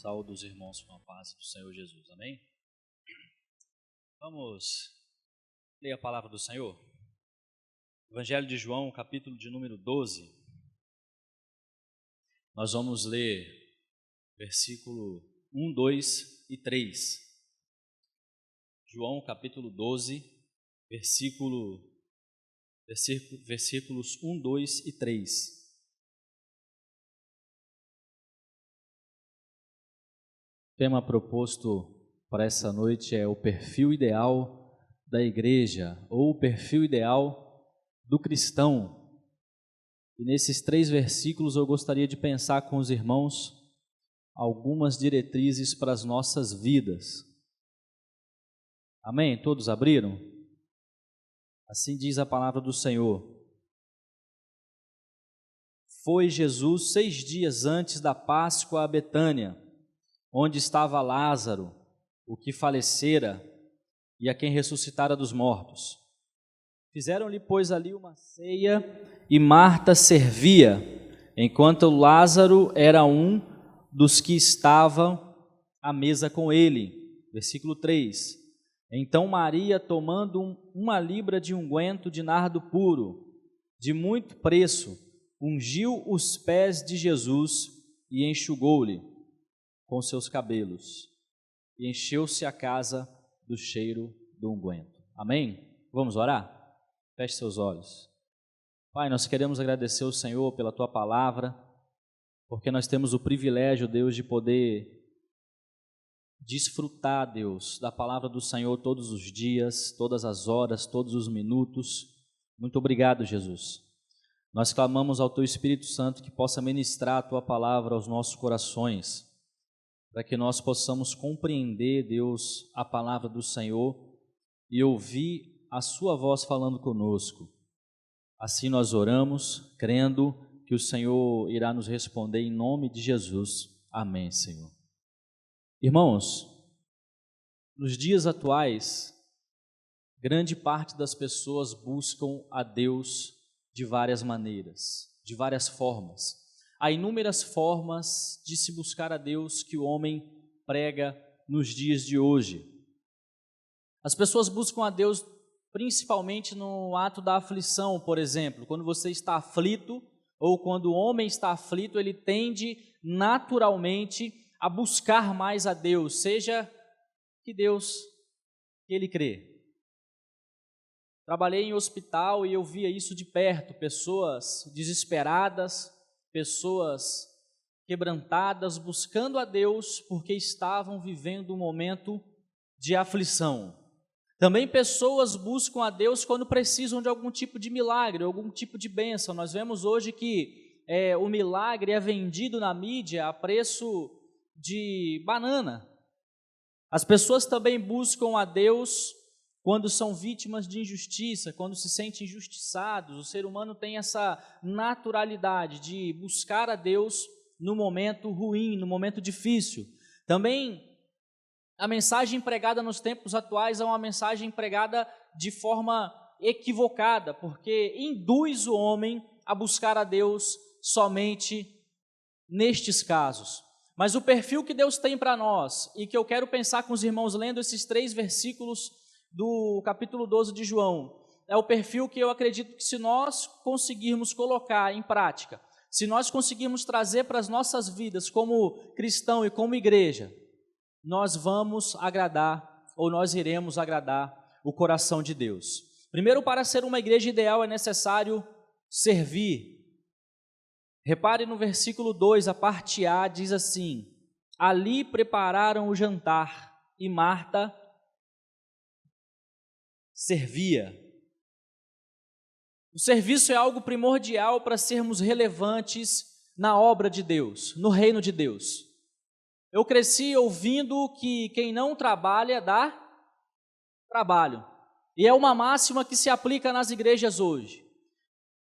Saúdo os irmãos com a paz do Senhor Jesus, amém? Vamos ler a palavra do Senhor? Evangelho de João, capítulo de número 12. Nós vamos ler versículo 1, 2 e 3. João, capítulo 12, versículos 1, 2 e 3. O tema proposto para essa noite é o perfil ideal da igreja, ou o perfil ideal do cristão. E nesses 3 versículos eu gostaria de pensar com os irmãos algumas diretrizes para as nossas vidas. Amém? Todos abriram? Assim diz a palavra do Senhor. Foi Jesus 6 dias antes da Páscoa a Betânia, onde estava Lázaro, o que falecera e a quem ressuscitara dos mortos. Fizeram-lhe, pois, ali uma ceia, e Marta servia, enquanto Lázaro era um dos que estavam à mesa com ele. Versículo 3. Então Maria, tomando uma libra de unguento de nardo puro, de muito preço, ungiu os pés de Jesus e enxugou-lhe com seus cabelos, e encheu-se a casa do cheiro do unguento. Amém? Vamos orar? Feche seus olhos. Pai, nós queremos agradecer ao Senhor pela Tua palavra, porque nós temos o privilégio, Deus, de poder desfrutar, Deus, da palavra do Senhor todos os dias, todas as horas, todos os minutos. Muito obrigado, Jesus. Nós clamamos ao Teu Espírito Santo que possa ministrar a Tua palavra aos nossos corações, para que nós possamos compreender, Deus, a palavra do Senhor e ouvir a Sua voz falando conosco. Assim nós oramos, crendo que o Senhor irá nos responder em nome de Jesus. Amém, Senhor. Irmãos, nos dias atuais, grande parte das pessoas buscam a Deus de várias maneiras, de várias formas. Há inúmeras formas de se buscar a Deus que o homem prega nos dias de hoje. As pessoas buscam a Deus principalmente no ato da aflição, por exemplo. Quando você está aflito, ou quando o homem está aflito, ele tende naturalmente a buscar mais a Deus, seja que Deus que ele crê. Trabalhei em hospital e eu via isso de perto, pessoas desesperadas, pessoas quebrantadas, buscando a Deus porque estavam vivendo um momento de aflição. Também pessoas buscam a Deus quando precisam de algum tipo de milagre, algum tipo de bênção. Nós vemos hoje que o milagre é vendido na mídia a preço de banana. As pessoas também buscam a Deus quando são vítimas de injustiça, quando se sentem injustiçados. O ser humano tem essa naturalidade de buscar a Deus no momento ruim, no momento difícil. Também a mensagem pregada nos tempos atuais é uma mensagem pregada de forma equivocada, porque induz o homem a buscar a Deus somente nestes casos. Mas o perfil que Deus tem para nós, e que eu quero pensar com os irmãos lendo esses 3 versículos do capítulo 12 de João, é o perfil que eu acredito que, se nós conseguirmos colocar em prática, se nós conseguirmos trazer para as nossas vidas como cristão e como igreja, nós vamos agradar, ou nós iremos agradar o coração de Deus. Primeiro, para ser uma igreja ideal é necessário servir. Repare no versículo 2, a parte A, diz assim: ali prepararam o jantar e Marta servia. O serviço é algo primordial para sermos relevantes na obra de Deus, no reino de Deus. Eu cresci ouvindo que quem não trabalha dá trabalho. E é uma máxima que se aplica nas igrejas hoje.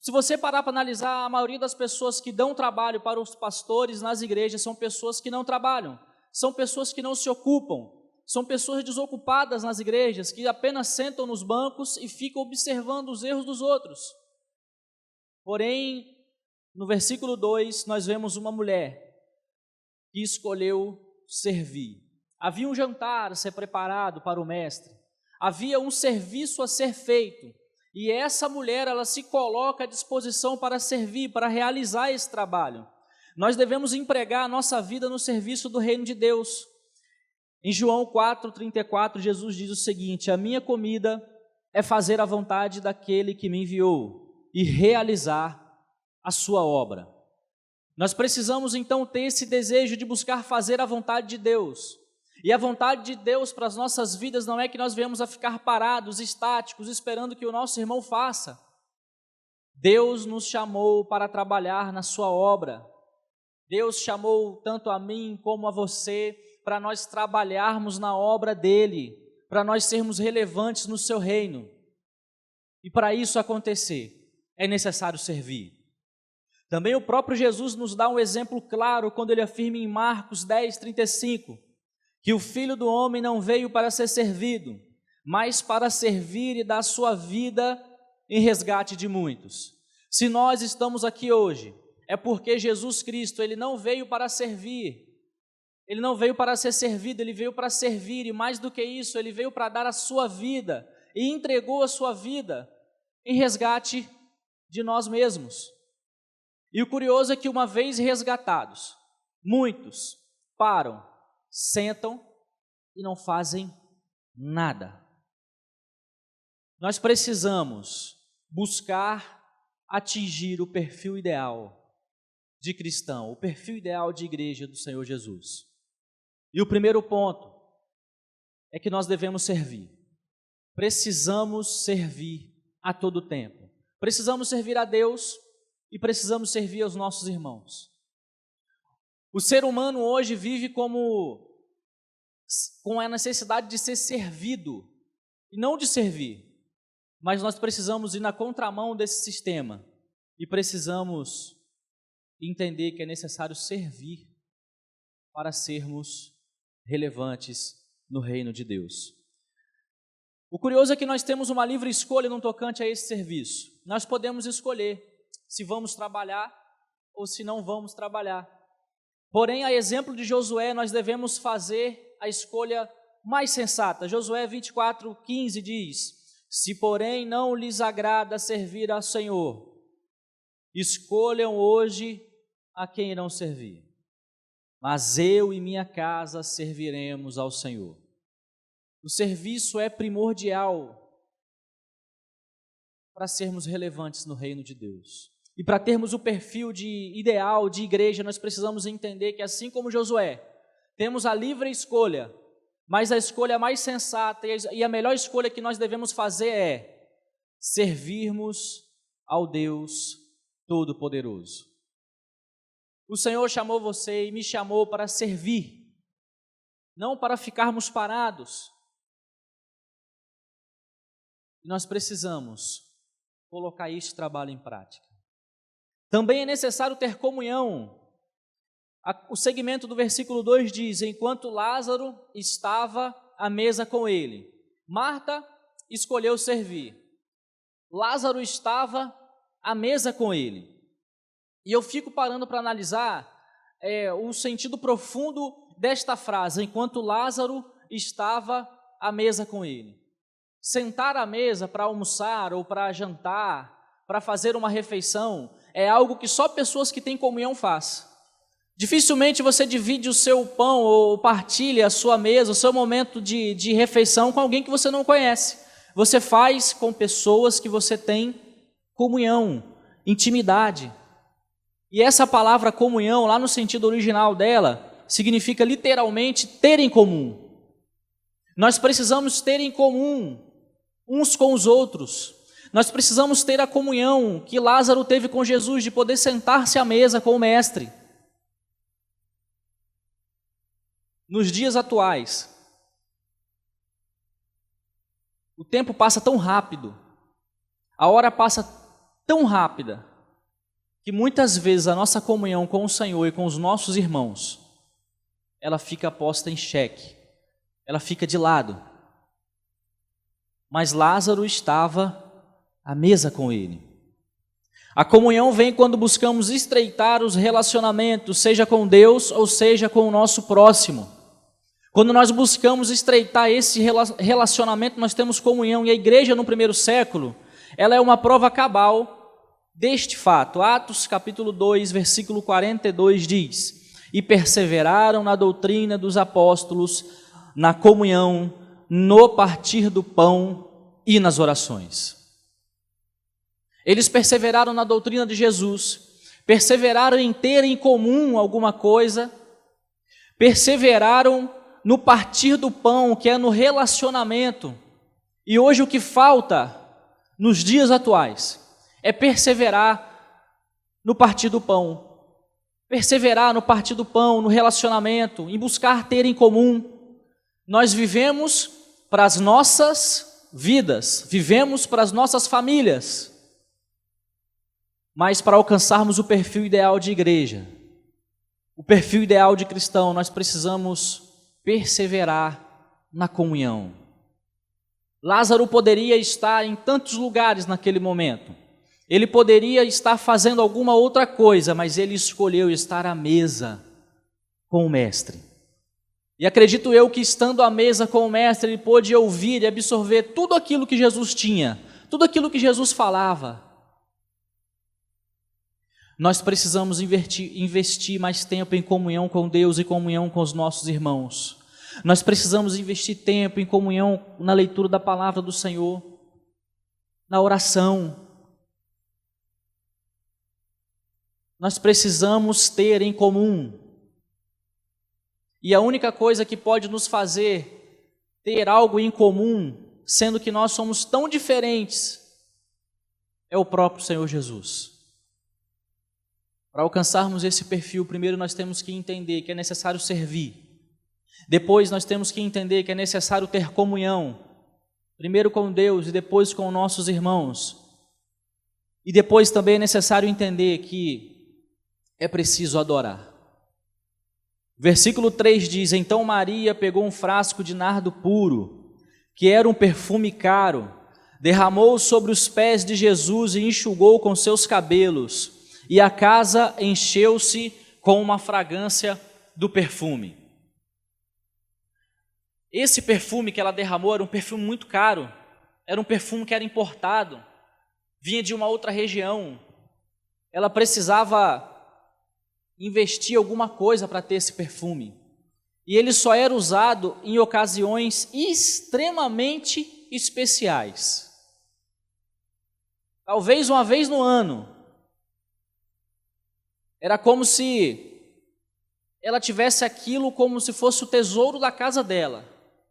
Se você parar para analisar, a maioria das pessoas que dão trabalho para os pastores nas igrejas são pessoas que não trabalham, são pessoas que não se ocupam, são pessoas desocupadas nas igrejas, que apenas sentam nos bancos e ficam observando os erros dos outros. Porém, no versículo 2, nós vemos uma mulher que escolheu servir. Havia um jantar a ser preparado para o mestre. Havia um serviço a ser feito. E essa mulher, ela se coloca à disposição para servir, para realizar esse trabalho. Nós devemos empregar a nossa vida no serviço do reino de Deus. Em João 4,34, Jesus diz o seguinte: a minha comida é fazer a vontade daquele que me enviou e realizar a sua obra. Nós precisamos então ter esse desejo de buscar fazer a vontade de Deus. E a vontade de Deus para as nossas vidas não é que nós venhamos a ficar parados, estáticos, esperando que o nosso irmão faça. Deus nos chamou para trabalhar na sua obra. Deus chamou tanto a mim como a você para nós trabalharmos na obra dele, para nós sermos relevantes no seu reino. E para isso acontecer, é necessário servir. Também o próprio Jesus nos dá um exemplo claro quando ele afirma em Marcos 10:35, que o Filho do Homem não veio para ser servido, mas para servir e dar sua vida em resgate de muitos. Se nós estamos aqui hoje, é porque Jesus Cristo, ele não veio para servir, ele não veio para ser servido, ele veio para servir, e mais do que isso, ele veio para dar a sua vida, e entregou a sua vida em resgate de nós mesmos. E o curioso é que uma vez resgatados, muitos param, sentam e não fazem nada. Nós precisamos buscar atingir o perfil ideal de cristão, o perfil ideal de igreja do Senhor Jesus. E o primeiro ponto é que nós devemos servir. Precisamos servir a todo tempo. Precisamos servir a Deus e precisamos servir aos nossos irmãos. O ser humano hoje vive com a necessidade de ser servido e não de servir. Mas nós precisamos ir na contramão desse sistema e precisamos entender que é necessário servir para sermos relevantes no reino de Deus. O curioso é que nós temos uma livre escolha no tocante a esse serviço. Nós podemos escolher se vamos trabalhar ou se não vamos trabalhar. Porém, a exemplo de Josué, nós devemos fazer a escolha mais sensata. Josué 24:15 diz: se porém não lhes agrada servir ao Senhor, escolham hoje a quem irão servir. Mas eu e minha casa serviremos ao Senhor. O serviço é primordial para sermos relevantes no reino de Deus. E para termos o perfil ideal de igreja, nós precisamos entender que, assim como Josué, temos a livre escolha, mas a escolha mais sensata e a melhor escolha que nós devemos fazer é servirmos ao Deus Todo-Poderoso. O Senhor chamou você e me chamou para servir, não para ficarmos parados. Nós precisamos colocar este trabalho em prática. Também é necessário ter comunhão. O segmento do versículo 2 diz: enquanto Lázaro estava à mesa com ele, Marta escolheu servir. Lázaro estava à mesa com ele. E eu fico parando para analisar o sentido profundo desta frase: enquanto Lázaro estava à mesa com ele. Sentar à mesa para almoçar ou para jantar, para fazer uma refeição, é algo que só pessoas que têm comunhão fazem. Dificilmente você divide o seu pão ou partilha a sua mesa, o seu momento de refeição com alguém que você não conhece. Você faz com pessoas que você tem comunhão, intimidade. E essa palavra comunhão, lá no sentido original dela, significa literalmente ter em comum. Nós precisamos ter em comum uns com os outros. Nós precisamos ter a comunhão que Lázaro teve com Jesus, de poder sentar-se à mesa com o Mestre. Nos dias atuais, o tempo passa tão rápido, a hora passa tão rápida, que muitas vezes a nossa comunhão com o Senhor e com os nossos irmãos, ela fica posta em xeque, ela fica de lado. Mas Lázaro estava à mesa com ele. A comunhão vem quando buscamos estreitar os relacionamentos, seja com Deus ou seja com o nosso próximo. Quando nós buscamos estreitar esse relacionamento, nós temos comunhão. E a igreja no primeiro século, ela é uma prova cabal deste fato. Atos capítulo 2, versículo 42 diz: e perseveraram na doutrina dos apóstolos, na comunhão, no partir do pão e nas orações. Eles perseveraram na doutrina de Jesus, perseveraram em ter em comum alguma coisa, perseveraram no partir do pão, que é no relacionamento. E hoje o que falta nos dias atuais é perseverar no partir do pão, perseverar no partir do pão, no relacionamento, em buscar ter em comum. Nós vivemos para as nossas vidas, vivemos para as nossas famílias, mas para alcançarmos o perfil ideal de igreja, o perfil ideal de cristão, nós precisamos perseverar na comunhão. Lázaro poderia estar em tantos lugares naquele momento, ele poderia estar fazendo alguma outra coisa, mas ele escolheu estar à mesa com o mestre. E acredito eu que estando à mesa com o mestre, ele pôde ouvir e absorver tudo aquilo que Jesus tinha, tudo aquilo que Jesus falava. Nós precisamos investir mais tempo em comunhão com Deus e comunhão com os nossos irmãos. Nós precisamos investir tempo em comunhão na leitura da palavra do Senhor, na oração. Nós precisamos ter em comum. E a única coisa que pode nos fazer ter algo em comum, sendo que nós somos tão diferentes, é o próprio Senhor Jesus. Para alcançarmos esse perfil, primeiro nós temos que entender que é necessário servir. Depois nós temos que entender que é necessário ter comunhão, primeiro com Deus e depois com nossos irmãos. E depois também é necessário entender que é preciso adorar. Versículo 3 diz: então Maria pegou um frasco de nardo puro, que era um perfume caro, derramou sobre os pés de Jesus e enxugou com seus cabelos, e a casa encheu-se com uma fragrância do perfume. Esse perfume que ela derramou era um perfume muito caro, era um perfume que era importado, vinha de uma outra região. Ela precisava investir alguma coisa para ter esse perfume. E ele só era usado em ocasiões extremamente especiais. Talvez uma vez no ano. Era como se ela tivesse aquilo como se fosse o tesouro da casa dela,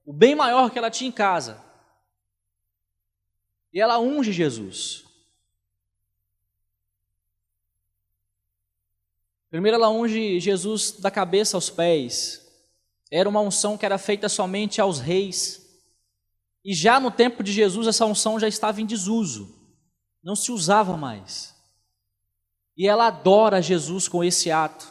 o bem maior que ela tinha em casa. E ela unge Jesus. Primeiro ela unge Jesus da cabeça aos pés. Era uma unção que era feita somente aos reis. E já no tempo de Jesus essa unção já estava em desuso. Não se usava mais. E ela adora Jesus com esse ato.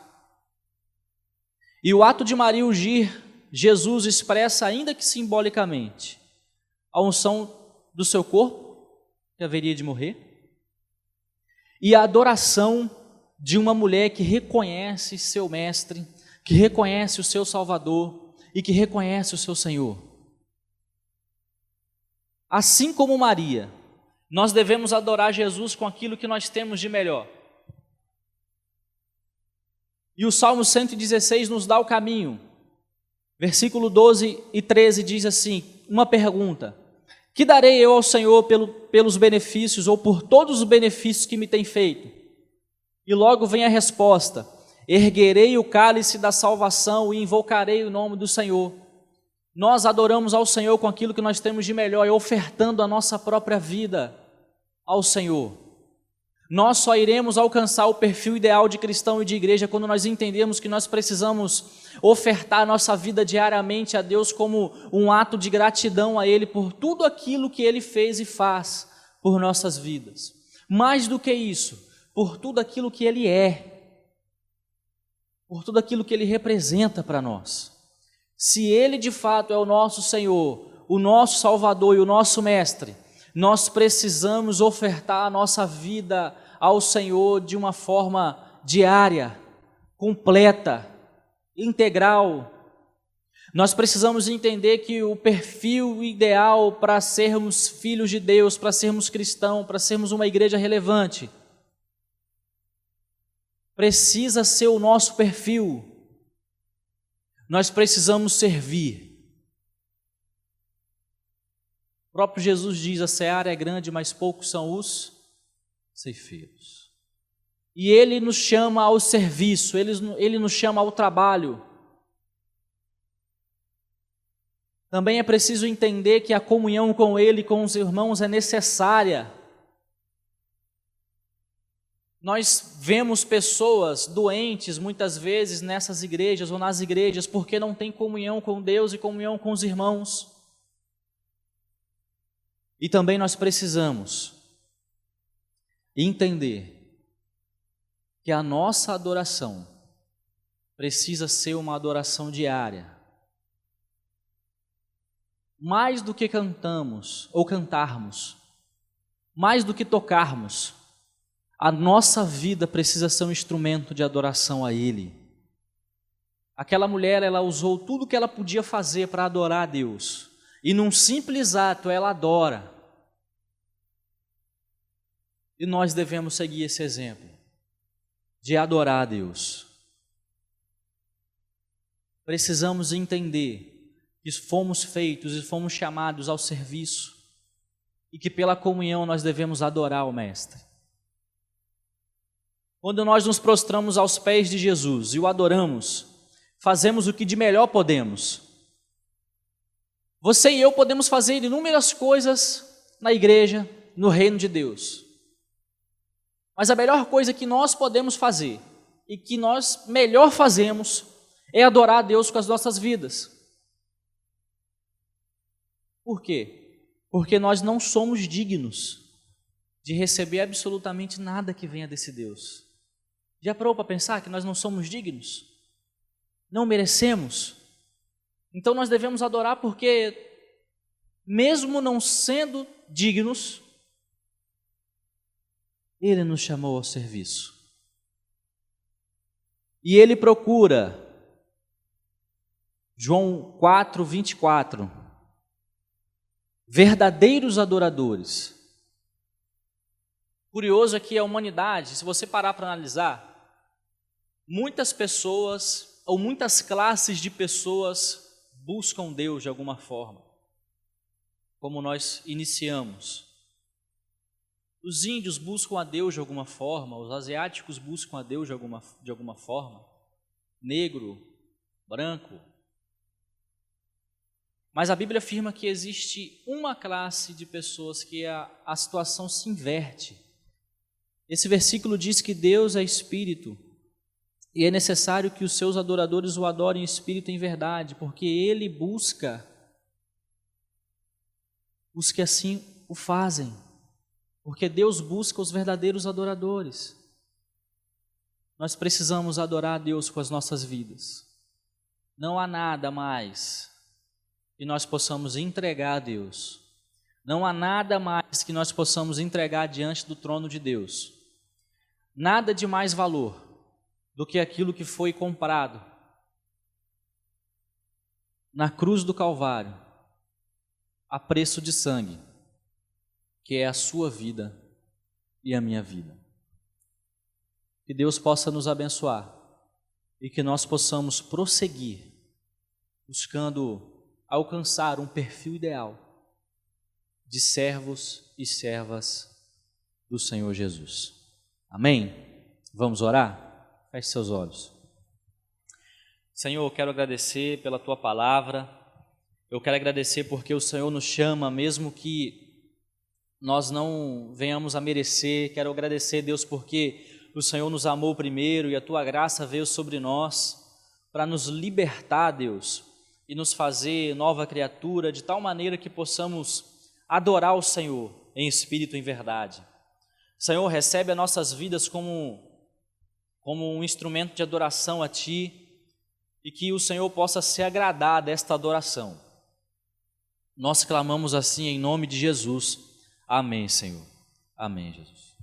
E o ato de Maria ungir Jesus expressa, ainda que simbolicamente, a unção do seu corpo, que haveria de morrer, e a adoração de uma mulher que reconhece seu mestre, que reconhece o seu Salvador e que reconhece o seu Senhor. Assim como Maria, nós devemos adorar Jesus com aquilo que nós temos de melhor. E o Salmo 116 nos dá o caminho. Versículo 12 e 13 diz assim, uma pergunta: que darei eu ao Senhor pelos benefícios ou por todos os benefícios que me tem feito? E logo vem a resposta: erguerei o cálice da salvação e invocarei o nome do Senhor. Nós adoramos ao Senhor com aquilo que nós temos de melhor e ofertando a nossa própria vida ao Senhor. Nós só iremos alcançar o perfil ideal de cristão e de igreja quando nós entendemos que nós precisamos ofertar a nossa vida diariamente a Deus como um ato de gratidão a Ele por tudo aquilo que Ele fez e faz por nossas vidas. Mais do que isso, por tudo aquilo que Ele é, por tudo aquilo que Ele representa para nós. Se Ele de fato é o nosso Senhor, o nosso Salvador e o nosso Mestre, nós precisamos ofertar a nossa vida ao Senhor de uma forma diária, completa, integral. Nós precisamos entender que o perfil ideal para sermos filhos de Deus, para sermos cristãos, para sermos uma igreja relevante, precisa ser o nosso perfil. Nós precisamos servir. O próprio Jesus diz: a seara é grande, mas poucos são os ceifeiros. E Ele nos chama ao serviço, Ele nos chama ao trabalho. Também é preciso entender que a comunhão com Ele e com os irmãos é necessária. Nós vemos pessoas doentes muitas vezes nessas igrejas ou nas igrejas porque não tem comunhão com Deus e comunhão com os irmãos. E também nós precisamos entender que a nossa adoração precisa ser uma adoração diária. Mais do que cantamos ou cantarmos, mais do que tocarmos, a nossa vida precisa ser um instrumento de adoração a Ele. Aquela mulher, ela usou tudo que ela podia fazer para adorar a Deus, e num simples ato ela adora. E nós devemos seguir esse exemplo de adorar a Deus. Precisamos entender que fomos feitos e fomos chamados ao serviço e que pela comunhão nós devemos adorar o Mestre. Quando nós nos prostramos aos pés de Jesus e o adoramos, fazemos o que de melhor podemos. Você e eu podemos fazer inúmeras coisas na igreja, no reino de Deus. Mas a melhor coisa que nós podemos fazer e que nós melhor fazemos é adorar a Deus com as nossas vidas. Por quê? Porque nós não somos dignos de receber absolutamente nada que venha desse Deus. Já parou para pensar que nós não somos dignos? Não merecemos? Então nós devemos adorar porque, mesmo não sendo dignos, Ele nos chamou ao serviço. E Ele procura, João 4, 24, verdadeiros adoradores. Curioso é que a humanidade, se você parar para analisar, muitas pessoas ou muitas classes de pessoas buscam Deus de alguma forma, como nós iniciamos. Os índios buscam a Deus de alguma forma, os asiáticos buscam a Deus de alguma forma, negro, branco. Mas a Bíblia afirma que existe uma classe de pessoas que a situação se inverte. Esse versículo diz que Deus é espírito e é necessário que os seus adoradores o adorem em espírito e em verdade, porque Ele busca os que assim o fazem, porque Deus busca os verdadeiros adoradores. Nós precisamos adorar a Deus com as nossas vidas. Não há nada mais que nós possamos entregar a Deus. Não há nada mais que nós possamos entregar diante do trono de Deus. Nada de mais valor do que aquilo que foi comprado na cruz do Calvário, a preço de sangue, que é a sua vida e a minha vida. Que Deus possa nos abençoar e que nós possamos prosseguir buscando alcançar um perfil ideal de servos e servas do Senhor Jesus. Amém? Vamos orar? Feche seus olhos. Senhor, eu quero agradecer pela Tua palavra, eu quero agradecer porque o Senhor nos chama, mesmo que nós não venhamos a merecer. Quero agradecer, Deus, porque o Senhor nos amou primeiro e a Tua graça veio sobre nós para nos libertar, Deus, e nos fazer nova criatura, de tal maneira que possamos adorar o Senhor em espírito e em verdade. Senhor, recebe as nossas vidas como um instrumento de adoração a Ti, e que o Senhor possa se agradar desta adoração. Nós clamamos assim em nome de Jesus. Amém, Senhor. Amém, Jesus.